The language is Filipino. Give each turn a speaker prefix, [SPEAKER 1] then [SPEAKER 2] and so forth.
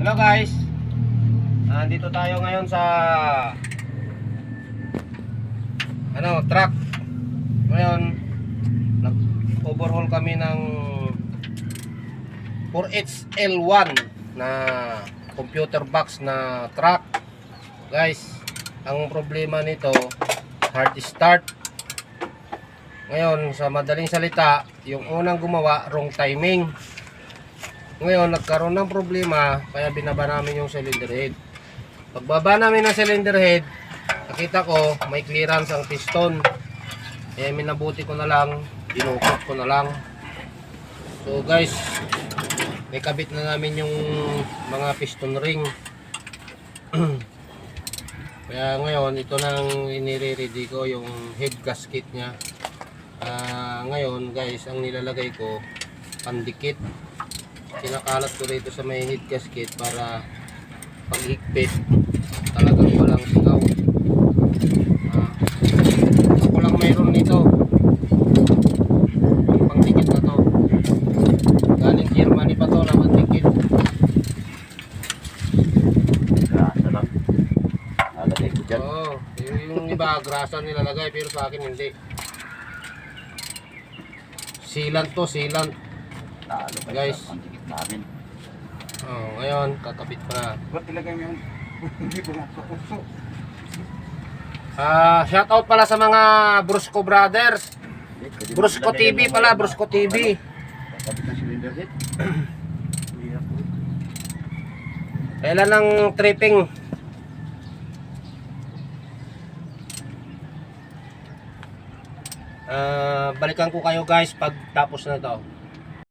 [SPEAKER 1] Hello guys, nandito tayo ngayon sa truck. Ngayon nag-overhaul kami ng 4HL1 na computer box na truck. Guys, ang problema nito, hard start. Ngayon, sa madaling salita, yung unang gumawa, wrong timing. Ngayon, nagkaroon ng problema, kaya binaba namin yung cylinder head. Pagbaba namin ng cylinder head, nakita ko may clearance ang piston. Kaya minabuti ko na lang, dinukot ko na lang. So guys, may kabit na namin yung mga piston ring. Kaya ngayon, ito nang inire-ready ko yung head gasket nya. Ngayon guys, ang nilalagay ko, pandikit. Kinakalat ko rito sa may head gasket para paghigpit talagang walang singaw. Ako lang mayroon nito, yung pangdikit na to. Galing Germany pa to na pandikit. Oo, yung iba grasa nilalagay pero sa akin hindi. Sealant to, sealant. Guys, ngayon kakabit pa na.
[SPEAKER 2] Ba't ilagay mo yung hindi ko makapuso?
[SPEAKER 1] Shout out pala sa mga Brusco Brothers. Brusco TV pala, Brusco TV.
[SPEAKER 2] Kapit ng cylinder head.
[SPEAKER 1] Kailan ng tripping? Balikan ko kayo guys pag tapos na to.